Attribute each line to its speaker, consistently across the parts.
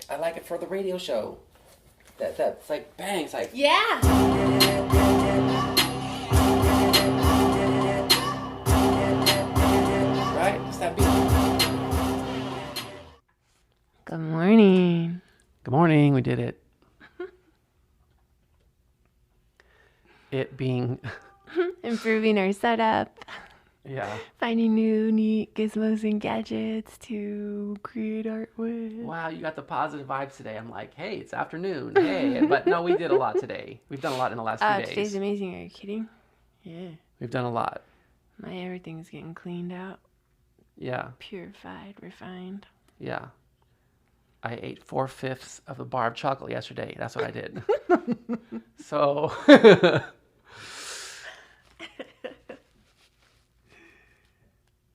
Speaker 1: I like it for the radio show. That's like bang. It's like
Speaker 2: Yeah.
Speaker 1: right. It's that beat.
Speaker 2: Good morning.
Speaker 1: Good morning. We did it. It being
Speaker 2: Improving our setup.
Speaker 1: yeah.
Speaker 2: Finding new neat gizmos and gadgets to create art with.
Speaker 1: Wow, you got the positive vibes today. I'm like, hey, it's afternoon. Hey, but no, we did a lot today. We've done a lot in the last few days.
Speaker 2: Today's amazing. Are you kidding? Yeah.
Speaker 1: We've done a lot.
Speaker 2: My everything's getting cleaned out.
Speaker 1: Yeah.
Speaker 2: Purified, refined.
Speaker 1: Yeah. I ate 4/5 of a bar of chocolate yesterday. That's what I did. So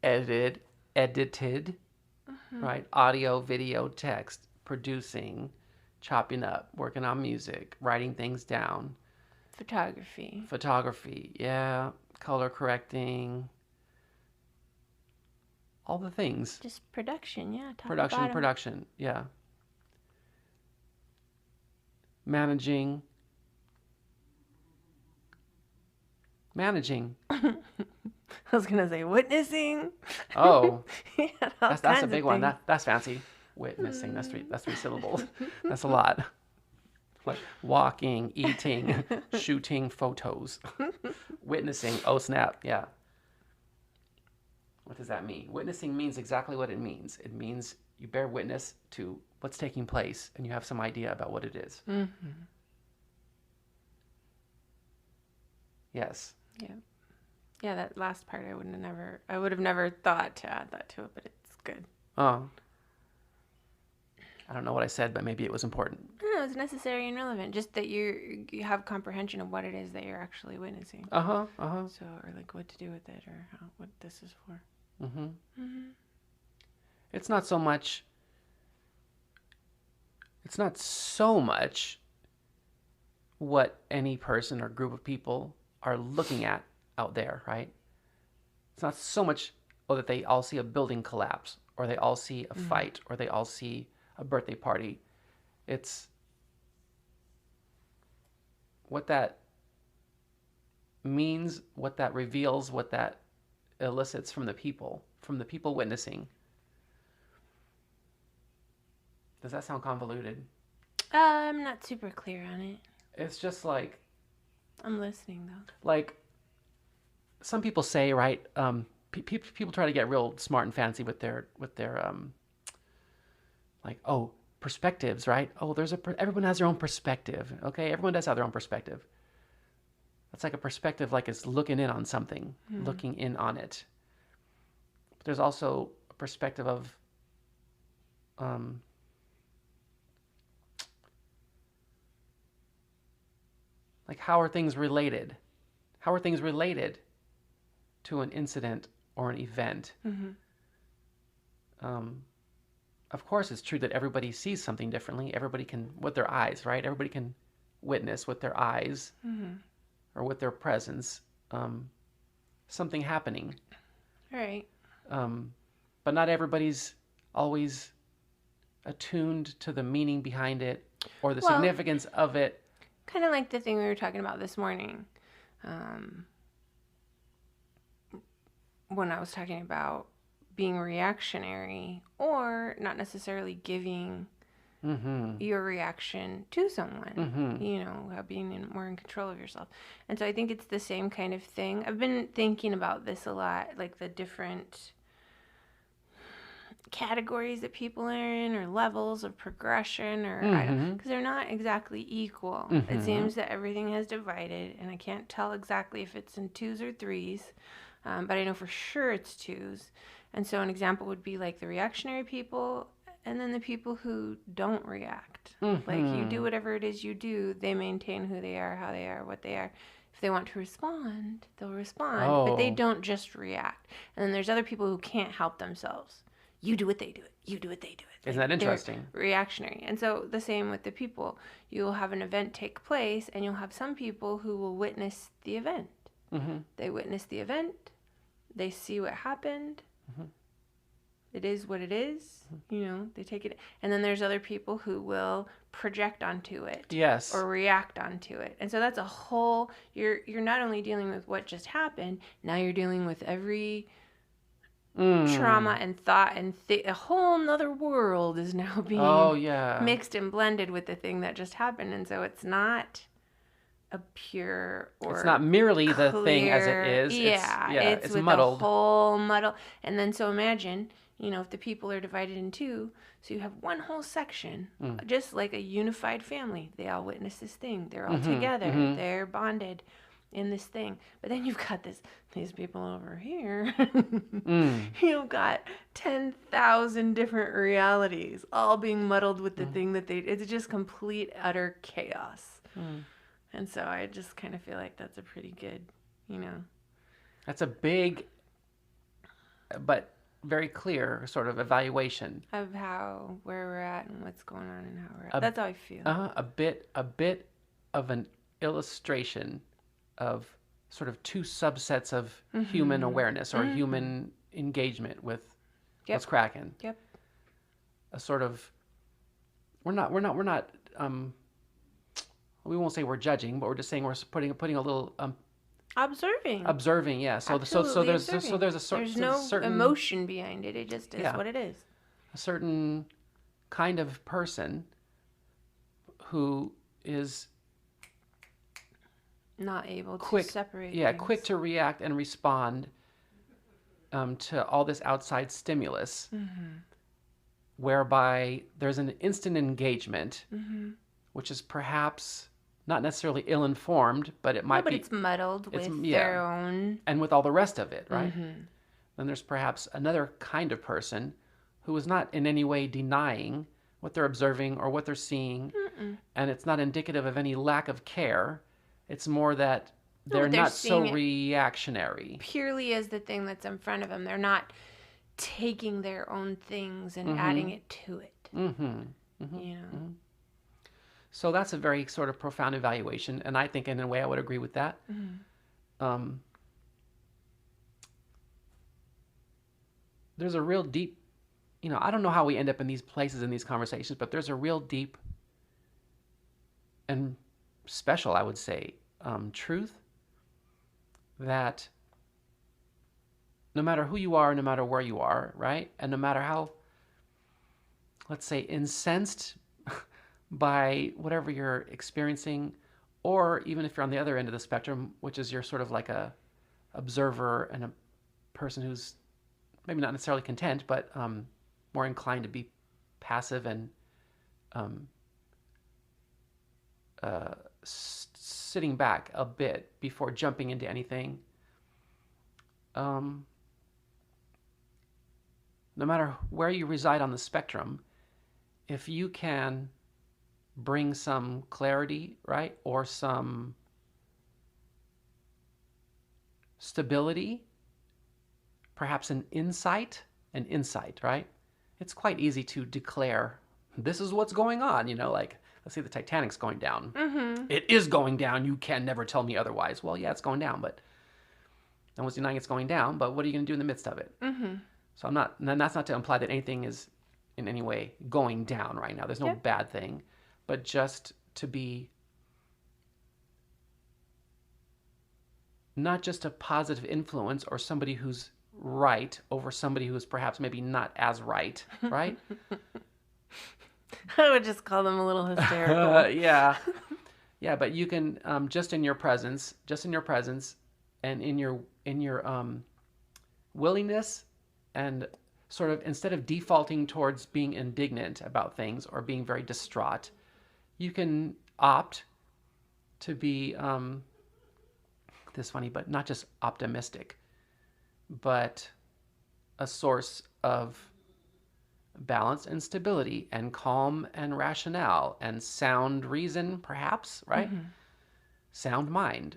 Speaker 1: edited, right? Audio, video, text, producing, chopping up, working on music, writing things down,
Speaker 2: Photography,
Speaker 1: yeah, color correcting, all the things.
Speaker 2: just production, yeah. Top to bottom.
Speaker 1: Production, yeah. Managing.
Speaker 2: I was gonna say witnessing.
Speaker 1: Oh,
Speaker 2: Yeah,
Speaker 1: that's a big one. That's fancy. Witnessing. That's three syllables. That's a lot. Like walking, eating, shooting photos, witnessing. Oh snap! Yeah. What does that mean? Witnessing means exactly what it means. It means you bear witness to what's taking place, and you have some idea about what it is.
Speaker 2: Mm-hmm.
Speaker 1: Yes.
Speaker 2: Yeah. Yeah, that last part I would have never thought to add that to it, but it's good.
Speaker 1: Oh. I don't know what I said, but maybe it was important.
Speaker 2: No, it's necessary and relevant. Just that you have comprehension of what it is that you're actually witnessing.
Speaker 1: So,
Speaker 2: or like what to do with it, or what this is for.
Speaker 1: It's not so much. It's not so much what any person or group of people are looking at out there, right? It's not so much that they all see a building collapse, or they all see a fight, or they all see a birthday party. It's what that means, what that reveals, what that elicits from the people witnessing. Does that sound convoluted?
Speaker 2: I'm not super clear on it.
Speaker 1: It's just like,
Speaker 2: I'm listening though.
Speaker 1: like some people say, right? People try to get real smart and fancy with their like, oh, perspectives, right? Oh, everyone has their own perspective. Okay, everyone does have their own perspective. That's like a perspective, like it's looking in on something, looking in on it. But there's also a perspective of like, how are things related? How are things related to an incident or an event? Of course, it's true that everybody sees something differently. Everybody can, with their eyes, right? Everybody can witness with their eyes or with their presence something happening.
Speaker 2: Right.
Speaker 1: But not everybody's always attuned to the meaning behind it or the significance of it.
Speaker 2: Kind of like the thing we were talking about this morning. When I was talking about being reactionary or not necessarily giving your reaction to someone, being more in control of yourself. And so I think it's the same kind of thing. I've been thinking about this a lot, like the different categories that people are in, or levels of progression, or because they're not exactly equal. It seems that everything has divided, and I can't tell exactly if it's in 2s or 3s, but I know for sure it's 2s. And so an example would be like the reactionary people, and then the people who don't react. Like, you do whatever it is you do, they maintain who they are, how they are, what they are. If they want to respond, they'll respond, but they don't just react. And then there's other people who can't help themselves. You do what they do it. You do what they do it.
Speaker 1: Isn't that interesting?
Speaker 2: Reactionary. And so the same with the people. You'll have an event take place, and you'll have some people who will witness the event. They witness the event. They see what happened. it is what it is. You know, they take it. And then there's other people who will project onto it.
Speaker 1: Yes.
Speaker 2: Or react onto it. And so that's a whole, you're not only dealing with what just happened, now you're dealing with every trauma and thought and a whole nother world is now being mixed and blended with the thing that just happened. And so it's not a pure or
Speaker 1: it's not merely
Speaker 2: clear,
Speaker 1: the thing as it is.
Speaker 2: It's with
Speaker 1: muddled.
Speaker 2: A whole muddle. And then so imagine, you know, if the people are divided in two, so you have one whole section, just like a unified family. They all witness this thing. They're all together. They're bonded in this thing. But then you've got these people over here. You've got 10,000 different realities all being muddled with the thing that it's just complete, utter chaos. And so I just kind of feel like that's a pretty good, you know.
Speaker 1: That's a big, but very clear sort of evaluation
Speaker 2: of where we're at and what's going on and how we're at. That's how I feel.
Speaker 1: A bit of an illustration of sort of two subsets of human awareness or human engagement with what's cracking.
Speaker 2: Yep.
Speaker 1: A sort of, we're not we won't say we're judging, but we're just saying we're putting a little observing, yeah. So there's a
Speaker 2: there's no
Speaker 1: certain
Speaker 2: emotion behind it. It just is what it is.
Speaker 1: A certain kind of person who is
Speaker 2: not able to separate.
Speaker 1: Yeah, quick to react and respond to all this outside stimulus, whereby there's an instant engagement, which is perhaps not necessarily ill-informed, but it might be.
Speaker 2: But it's muddled with their own.
Speaker 1: And with all the rest of it, right? Then there's perhaps another kind of person who is not in any way denying what they're observing or what they're seeing, and it's not indicative of any lack of care. It's more that they're not so reactionary.
Speaker 2: Purely as the thing that's in front of them. They're not taking their own things and adding it to it. You know.
Speaker 1: So that's a very sort of profound evaluation, and I think in a way I would agree with that. There's a real deep, you know, I don't know how we end up in these places in these conversations, but there's a real deep and special, I would say, truth that no matter who you are, no matter where you are, right? And no matter how, let's say, incensed by whatever you're experiencing, or even if you're on the other end of the spectrum, which is you're sort of like a observer and a person who's maybe not necessarily content, but more inclined to be passive and sitting back a bit before jumping into anything. No matter where you reside on the spectrum, if you can bring some clarity, right, or some stability, perhaps an insight, right? It's quite easy to declare, this is what's going on, you know, like, let's say the Titanic's going down. It is going down. You can never tell me otherwise. Well, yeah, it's going down, but no one's denying it's going down, but what are you going to do in the midst of it? So and that's not to imply that anything is in any way going down right now. There's no bad thing, but just to be not just a positive influence or somebody who's right over somebody who's perhaps maybe not as right, right?
Speaker 2: I would just call them a little hysterical.
Speaker 1: Yeah, but you can just in your presence, and in your willingness, and sort of instead of defaulting towards being indignant about things or being very distraught, you can opt to be this funny, but not just optimistic, but a source of balance and stability and calm and rationale and sound reason, perhaps, right? Sound mind.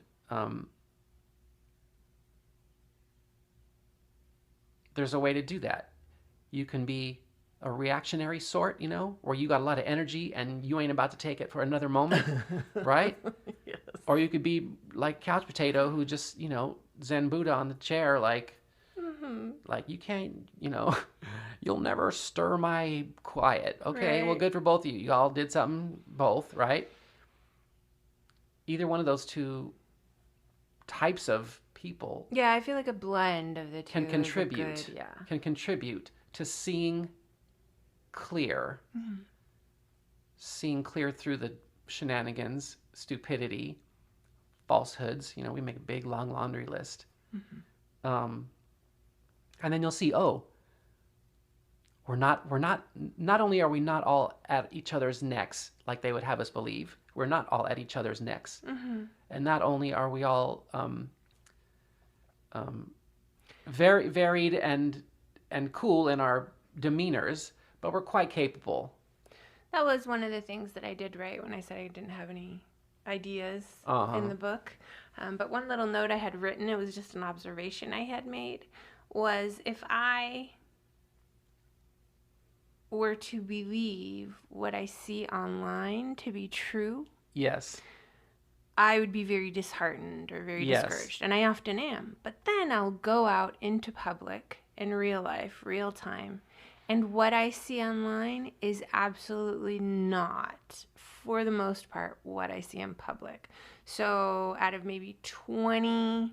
Speaker 1: There's a way to do that. You can be a reactionary sort, you know, where you got a lot of energy and you ain't about to take it for another moment, right?
Speaker 2: Yes.
Speaker 1: Or you could be like couch potato who just, you know, Zen Buddha on the chair, like you can't, you know, You'll never stir my quiet. Okay, well,
Speaker 2: Right.
Speaker 1: good for both of you. You all did something, both, right? Either one of those two types of people
Speaker 2: Yeah, I feel like a blend of the two
Speaker 1: can
Speaker 2: is a
Speaker 1: contribute,
Speaker 2: good, yeah.
Speaker 1: can contribute to seeing clear, seeing clear through the shenanigans, stupidity, falsehoods. You know, we make a big long laundry list. And then you'll see, oh, not only are we not all at each other's necks like they would have us believe, we're not all at each other's necks. And not only are we all very varied and cool in our demeanors, but we're quite capable.
Speaker 2: That was one of the things that I did right when I said I didn't have any ideas in the book. But one little note I had written, it was just an observation I had made, was if I were to believe what I see online to be true,
Speaker 1: Yes.
Speaker 2: I would be very disheartened or very
Speaker 1: Yes.
Speaker 2: discouraged. And I often am. But then I'll go out into public in real life, real time. And what I see online is absolutely not, for the most part, what I see in public. So out of maybe 20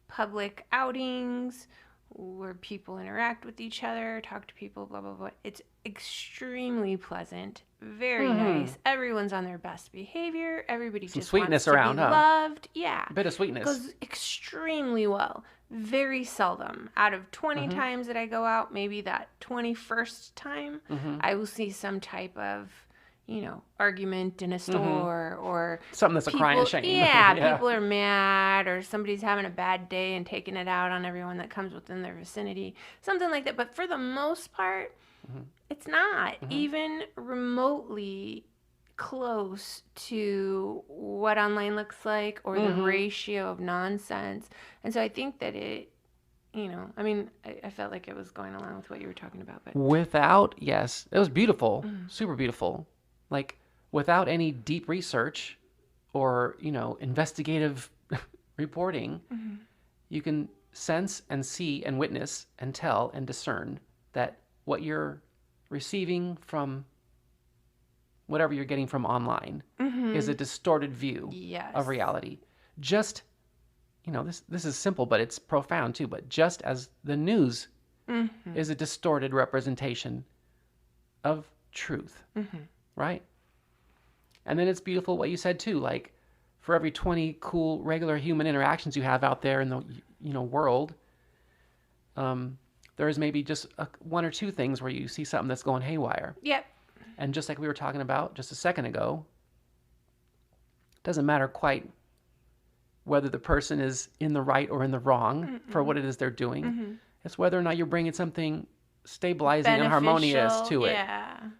Speaker 2: public outings where people interact with each other, talk to people, blah, blah, blah, it's extremely pleasant, very nice. Everyone's on their best behavior. Everybody
Speaker 1: Some
Speaker 2: just
Speaker 1: sweetness
Speaker 2: wants to
Speaker 1: around,
Speaker 2: be
Speaker 1: huh?
Speaker 2: loved. Yeah.
Speaker 1: A bit of sweetness.
Speaker 2: Goes extremely well. Very seldom. Out of 20 times that I go out, maybe that 21st time, I will see some type of, argument in a store or
Speaker 1: Something that's a crying shame.
Speaker 2: Yeah, people are mad or somebody's having a bad day and taking it out on everyone that comes within their vicinity. Something like that. But for the most part, it's not even remotely close to what online looks like or the ratio of nonsense. And so I think that I felt like it was going along with what you were talking about. But
Speaker 1: Yes, it was beautiful, super beautiful. Like, without any deep research or, investigative reporting, you can sense and see and witness and tell and discern that what you're receiving from whatever you're getting from online is a distorted view
Speaker 2: yes.
Speaker 1: of reality. Just, this is simple, but it's profound too, but just as the news is a distorted representation of truth, right? And then it's beautiful what you said too, like for every 20 cool regular human interactions you have out there in the world, there is maybe just one or two things where you see something that's going haywire.
Speaker 2: Yep.
Speaker 1: And just like we were talking about just a second ago, it doesn't matter quite whether the person is in the right or in the wrong for what it is they're doing. It's whether or not you're bringing something stabilizing and harmonious to it,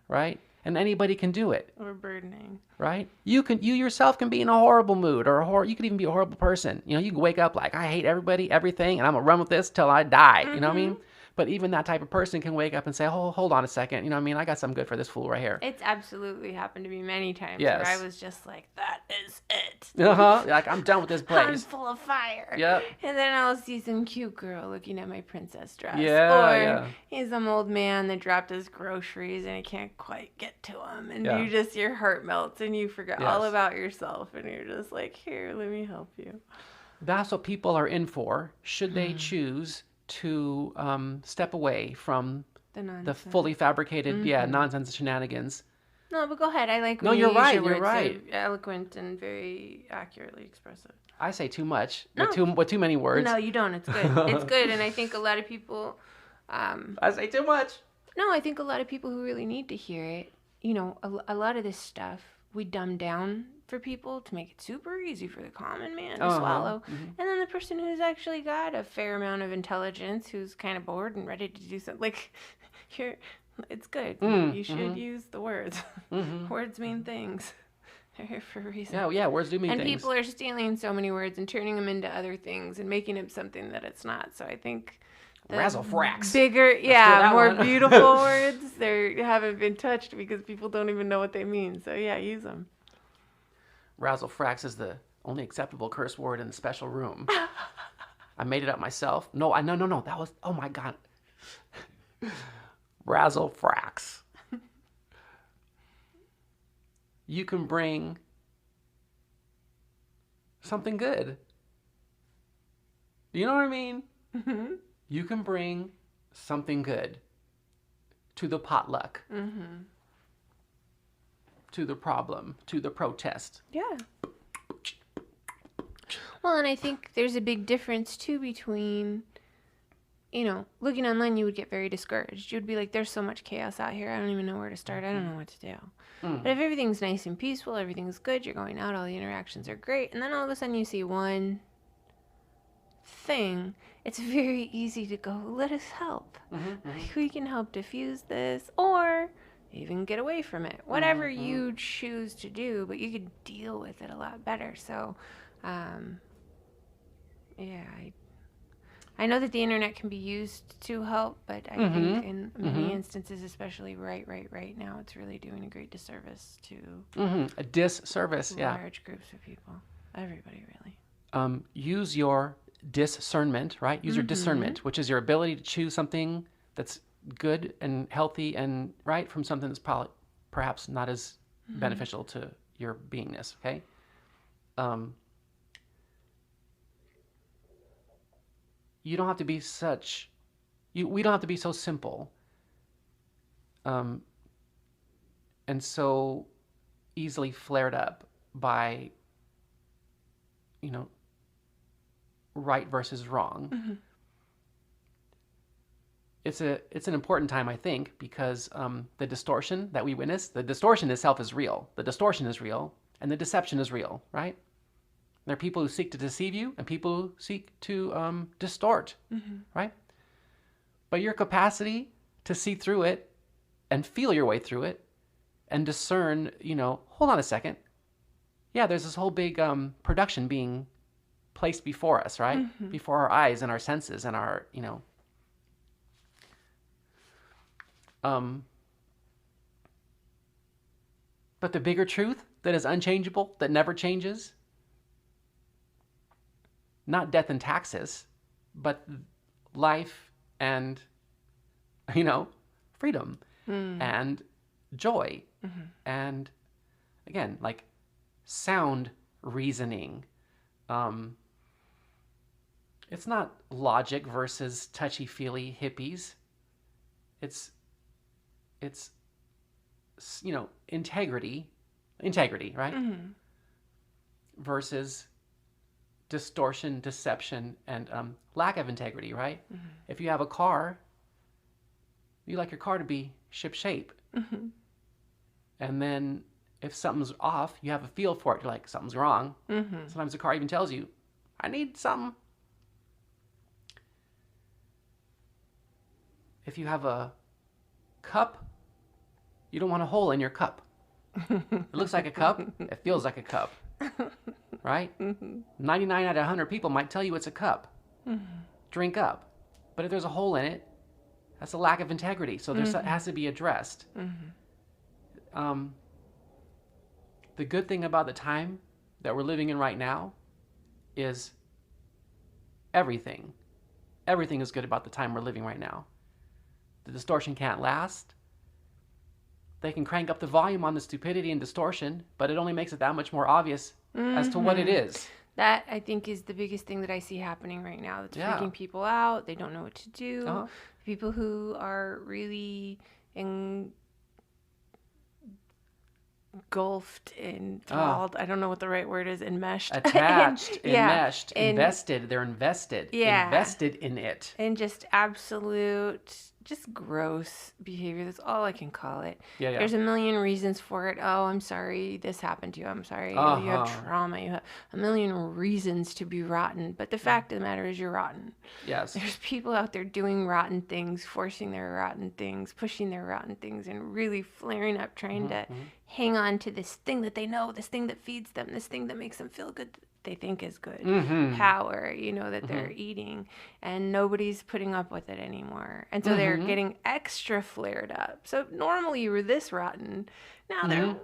Speaker 1: right? And anybody can do it.
Speaker 2: Or burdening.
Speaker 1: Right? You yourself can be in a horrible mood or you could even be a horrible person. You can wake up like, I hate everybody, everything, and I'm going to run with this till I die. You know what I mean? But even that type of person can wake up and say, oh, hold on a second. You know what I mean? I got something good for this fool right here.
Speaker 2: It's absolutely happened to me many times
Speaker 1: Yes.
Speaker 2: where I was just like, that is it.
Speaker 1: Like, I'm done with this
Speaker 2: I'm
Speaker 1: place.
Speaker 2: full of fire.
Speaker 1: Yep.
Speaker 2: And then I'll see some cute girl looking at my princess dress.
Speaker 1: Yeah,
Speaker 2: or
Speaker 1: yeah.
Speaker 2: he's some old man that dropped his groceries and he can't quite get to them. And
Speaker 1: Yeah.
Speaker 2: your heart melts and you forget all
Speaker 1: Yes.
Speaker 2: about yourself. And you're just like, here, let me help you.
Speaker 1: That's what people are in for, should they choose to step away from
Speaker 2: The nonsense.
Speaker 1: the fully fabricated, nonsense and shenanigans.
Speaker 2: No, but go ahead. I like
Speaker 1: No,
Speaker 2: when
Speaker 1: you're
Speaker 2: you
Speaker 1: right,
Speaker 2: use your
Speaker 1: you're
Speaker 2: words.
Speaker 1: right.
Speaker 2: They're eloquent and very accurately expressive.
Speaker 1: I say too much
Speaker 2: No.
Speaker 1: with too many words.
Speaker 2: No, you don't. It's good. It's good. And I think a lot of people...
Speaker 1: I say too much.
Speaker 2: No, I think a lot of people who really need to hear it, a lot of this stuff we dumb down for people to make it super easy for the common man to swallow. And then the person who's actually got a fair amount of intelligence, who's kind of bored and ready to do something, like, it's good. You should use the words. Words mean things. They're here for a reason.
Speaker 1: Yeah, words do mean
Speaker 2: And
Speaker 1: things.
Speaker 2: people are stealing so many words and turning them into other things and making it something that it's not. So I think...
Speaker 1: Razzle-frax.
Speaker 2: Bigger,
Speaker 1: that
Speaker 2: more
Speaker 1: one.
Speaker 2: beautiful words. They haven't been touched because people don't even know what they mean. So yeah, use them.
Speaker 1: Razzle-frax is the only acceptable curse word in the special room. I made it up myself. No. That was, oh my God. Razzle fracks. You can bring something good. You know what I mean?
Speaker 2: Mm-hmm.
Speaker 1: You can bring something good to the potluck,
Speaker 2: Mm-hmm.
Speaker 1: to the problem, to the protest.
Speaker 2: Yeah. Well, and I think there's a big difference too between, looking online, you would get very discouraged. You'd be like, there's so much chaos out here. I don't even know where to start. I don't know what to do. But if everything's nice and peaceful, everything's good, you're going out, all the interactions are great, and then all of a sudden you see one thing, it's very easy to go, let us help. Like, we can help diffuse this, or even get away from it. Whatever you choose to do, but you could deal with it a lot better. So, yeah, I know that the internet can be used to help, but I think in many instances, especially right now, it's really doing a great disservice to
Speaker 1: A disservice, yeah.
Speaker 2: large groups of people. Everybody, really.
Speaker 1: Use your discernment, right? Use your discernment, which is your ability to choose something that's good and healthy and right from something that's probably perhaps not as beneficial to your beingness, okay? You don't have to be we don't have to be so simple and so easily flared up by, right versus wrong. It's an important time, I think, because the distortion that we witness, the distortion itself is real. The distortion is real, and the deception is real, right? There are people who seek to deceive you and people who seek to distort, right? But your capacity to see through it and feel your way through it and discern, hold on a second. Yeah, there's this whole big production being placed before us, right? Before our eyes and our senses and our, but the bigger truth that is unchangeable, that never changes, not death and taxes, but life and, freedom and joy and, again, like sound reasoning. It's not logic versus touchy-feely hippies. It's integrity, right? Versus distortion, deception, and lack of integrity, right? If you have a car, you like your car to be ship-shape. And then if something's off, you have a feel for it. You're like, something's wrong. Sometimes the car even tells you, I need something. If you have a cup, you don't want a hole in your cup. It looks like a cup. It feels like a cup. Right? 99 out of 100 people might tell you it's a cup. Drink up. But if there's a hole in it, that's a lack of integrity. So there has to be addressed. The good thing about the time that we're living in right now is everything. Everything is good about the time we're living right now. The distortion can't last. They can crank up the volume on the stupidity and distortion, but it only makes it that much more obvious as to what it is.
Speaker 2: That, I think, is the biggest thing that I see happening right now. That's freaking people out. They don't know what to do. People who are really engulfed, enthralled, I don't know what the right word is, enmeshed.
Speaker 1: Attached, enmeshed, invested. They're invested.
Speaker 2: Yeah.
Speaker 1: Invested in it.
Speaker 2: And just absolute, just gross behavior. That's all I can call it.
Speaker 1: Yeah.
Speaker 2: There's a million reasons for it. Oh, I'm sorry this happened to you. I'm sorry. Oh, you have trauma. You have a million reasons to be rotten. But the fact of the matter is you're rotten.
Speaker 1: Yes.
Speaker 2: There's people out there doing rotten things, forcing their rotten things, pushing their rotten things, and really flaring up, trying to hang on to this thing that they know, this thing that feeds them, this thing that makes them feel good, they think is good, power, that they're eating, and nobody's putting up with it anymore. And so they're getting extra flared up. So normally you were this rotten, now they're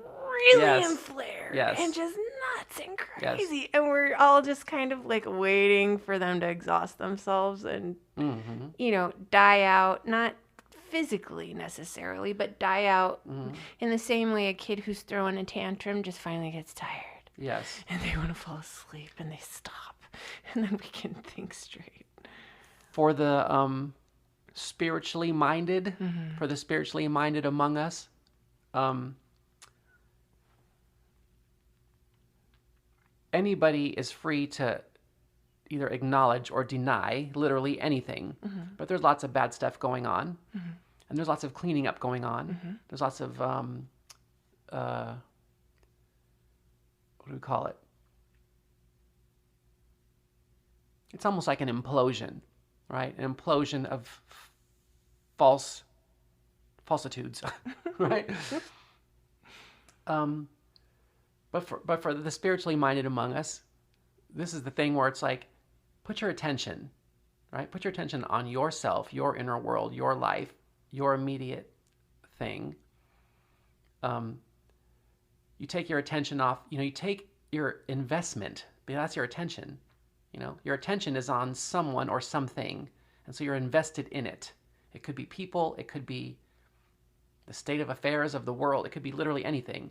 Speaker 2: really in flare and just nuts and crazy. Yes. And we're all just kind of like waiting for them to exhaust themselves and, die out, not physically necessarily, but die out
Speaker 1: Mm-hmm.
Speaker 2: in the same way a kid who's throwing a tantrum just finally gets tired.
Speaker 1: Yes.
Speaker 2: And they want to fall asleep and they stop. And then we can think straight.
Speaker 1: For the spiritually minded, for the spiritually minded among us, anybody is free to either acknowledge or deny literally anything. But there's lots of bad stuff going on, and there's lots of cleaning up going on. There's lots of what do we call it? It's almost like an implosion, right? An implosion of falsitudes, right? But for the spiritually minded among us, this is the thing where it's like, put your attention, right? Put your attention on yourself, your inner world, your life, your immediate thing. You take your attention off, you take your investment, because that's your attention. Your attention is on someone or something, and so you're invested in it. It could be people, it could be the state of affairs of the world, it could be literally anything.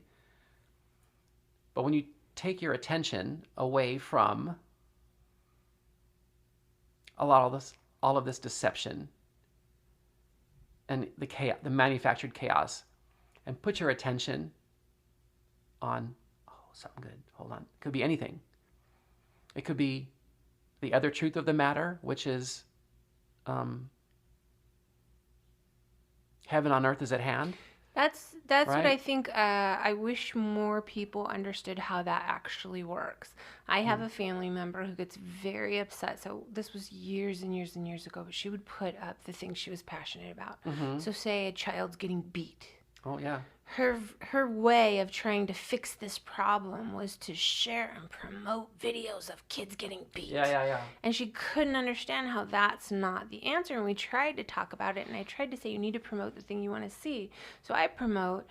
Speaker 1: But when you take your attention away from all of this deception and the chaos, the manufactured chaos, and put your attention on something good. Hold on. It could be anything. It could be the other truth of the matter, which is heaven on earth is at hand.
Speaker 2: That's
Speaker 1: right?
Speaker 2: what I think. I wish more people understood how that actually works. I have a family member who gets very upset. So this was years and years and years ago, but she would put up the things she was passionate about. So say a child's getting beat.
Speaker 1: Oh, yeah.
Speaker 2: Her way of trying to fix this problem was to share and promote videos of kids getting beat.
Speaker 1: Yeah.
Speaker 2: And she couldn't understand how that's not the answer. And we tried to talk about it, and I tried to say, you need to promote the thing you want to see. So I promote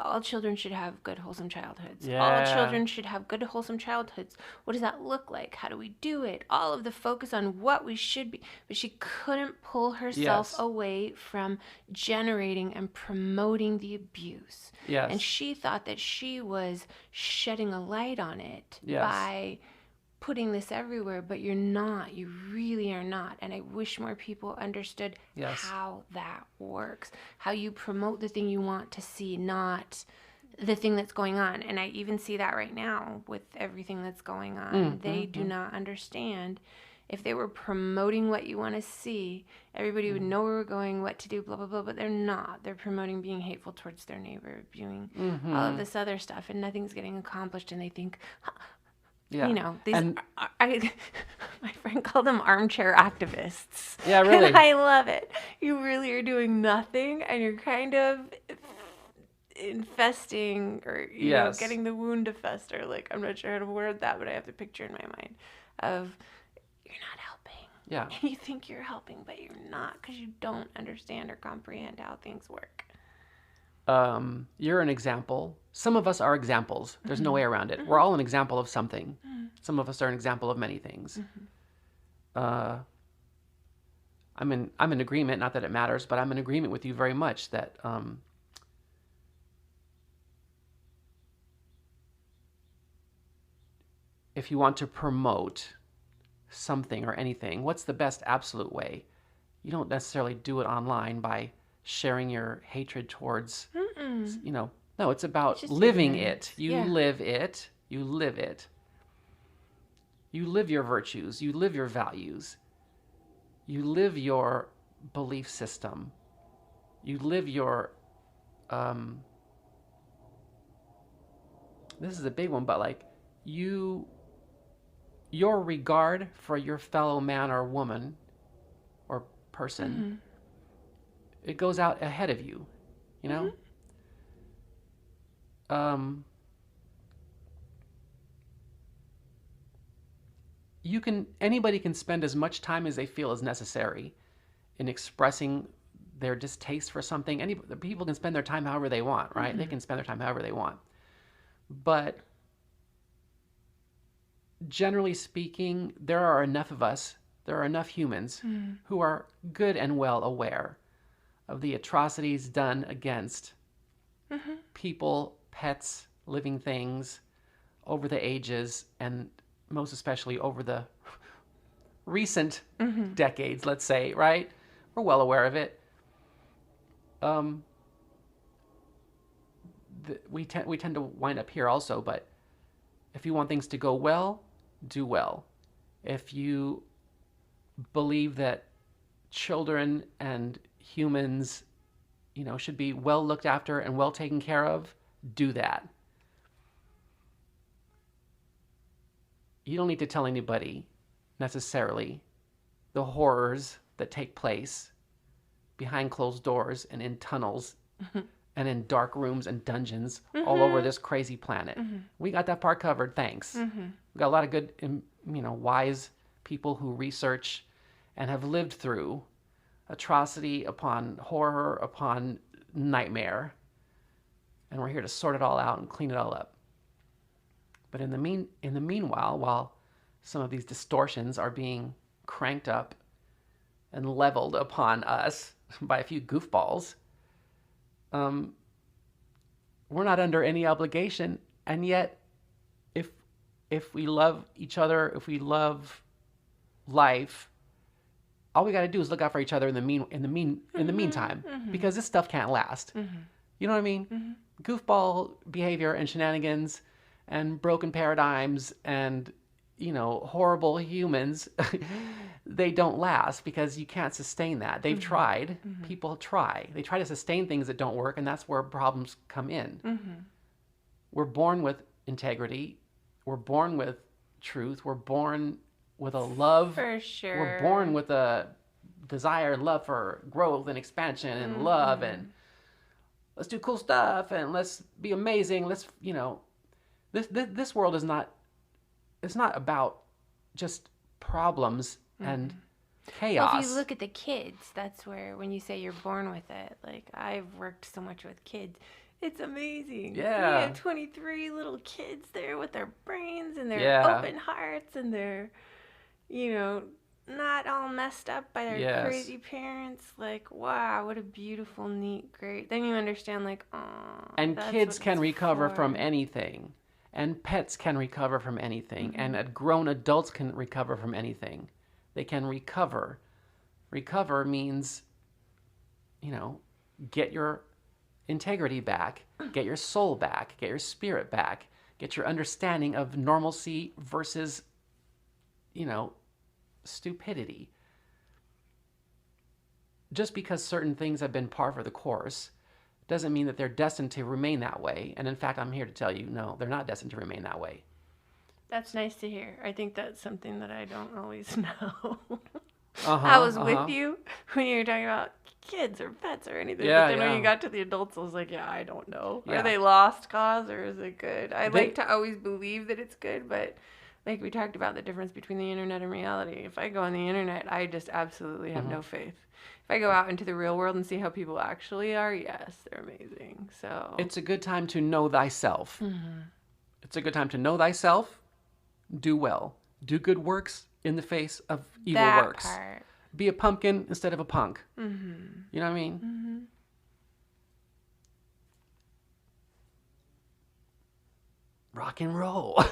Speaker 2: all children should have good, wholesome childhoods.
Speaker 1: Yeah.
Speaker 2: All children should have good, wholesome childhoods. What does that look like? How do we do it? All of the focus on what we should be. But she couldn't pull herself away from generating and promoting the abuse.
Speaker 1: Yes.
Speaker 2: And she thought that she was shedding a light on it
Speaker 1: Yes.
Speaker 2: by putting this everywhere, but you're not. You really are not. And I wish more people understood how that works, how you promote the thing you want to see, not the thing that's going on. And I even see that right now with everything that's going on. They do not understand. If they were promoting what you want to see, everybody would know where we're going, what to do, blah, blah, blah, but they're not. They're promoting being hateful towards their neighbor, doing all of this other stuff, and nothing's getting accomplished, and they think... these my friend called them armchair activists.
Speaker 1: Yeah, really.
Speaker 2: And I love it. You really are doing nothing, and you're kind of infesting or you know, getting the wound to fester. Like, I'm not sure how to word that, but I have the picture in my mind of you're not helping.
Speaker 1: Yeah.
Speaker 2: You think you're helping, but you're not, because you don't understand or comprehend how things work.
Speaker 1: You're an example. Some of us are examples. There's no way around it. We're all an example of something. Some of us are an example of many things. I'm in agreement, not that it matters, but I'm in agreement with you very much that if you want to promote something or anything, what's the best absolute way? You don't necessarily do it online by sharing your hatred towards, no, it's about living it. You live it. You live it. You live your virtues. You live your values. You live your belief system. You live your, this is a big one, but like your regard for your fellow man or woman or person, it goes out ahead of you, you know? Anybody can spend as much time as they feel is necessary in expressing their distaste for something. People can spend their time however they want, right? They can spend their time however they want. But generally speaking, there are enough of us, there are enough humans who are good and well aware of the atrocities done against people, pets, living things over the ages, and most especially over the recent decades, let's say, right? We're well aware of it. We tend to wind up here also, but if you want things to go well, do well. If you believe that children and humans, should be well looked after and well taken care of, do that. You don't need to tell anybody necessarily the horrors that take place behind closed doors and in tunnels and in dark rooms and dungeons all over this crazy planet. We got that part covered, thanks. We got a lot of good, wise people who research and have lived through atrocity upon horror upon nightmare. And we're here to sort it all out and clean it all up. But in the meanwhile, while some of these distortions are being cranked up and leveled upon us by a few goofballs, we're not under any obligation. And yet, if we love each other, if we love life, all we got to do is look out for each other in the meantime, because this stuff can't last. You know what I mean? Goofball behavior and shenanigans and broken paradigms and horrible humans, they don't last because you can't sustain that. They've tried. People try. They try to sustain things that don't work, and that's where problems come in. We're born with integrity. We're born with truth. We're born with a love.
Speaker 2: For sure.
Speaker 1: We're born with a desire and love for growth and expansion and love, and let's do cool stuff and let's be amazing. Let's, this world is not, it's not about just problems and chaos.
Speaker 2: Well, if you look at the kids, that's where, when you say you're born with it, like I've worked so much with kids. It's amazing.
Speaker 1: Yeah.
Speaker 2: We have 23 little kids there with their brains and their open hearts and their, not all messed up by their crazy parents. Like, wow, what a beautiful, neat, great. Then you understand, like, oh.
Speaker 1: And kids can recover from anything. And pets can recover from anything. And grown adults can recover from anything. They can recover. Recover means, get your integrity back, get your soul back, get your spirit back, get your understanding of normalcy versus, stupidity. Just because certain things have been par for the course doesn't mean that they're destined to remain that way. And in fact, I'm here to tell you, no, they're not destined to remain that way.
Speaker 2: That's nice to hear. I think that's something that I don't always know. I was with you when you were talking about kids or pets or anything. But then when you got to the adults, I was like, I don't know. Are they lost cause or is it good? I like to always believe that it's good, but like we talked about the difference between the internet and reality. If I go on the internet, I just absolutely have no faith. If I go out into the real world and see how people actually are, yes, they're amazing. So
Speaker 1: it's a good time to know thyself. It's a good time to know thyself, do well, do good works in the face of evil works.
Speaker 2: Part.
Speaker 1: Be a pumpkin instead of a punk. You know what I mean? Rock and roll.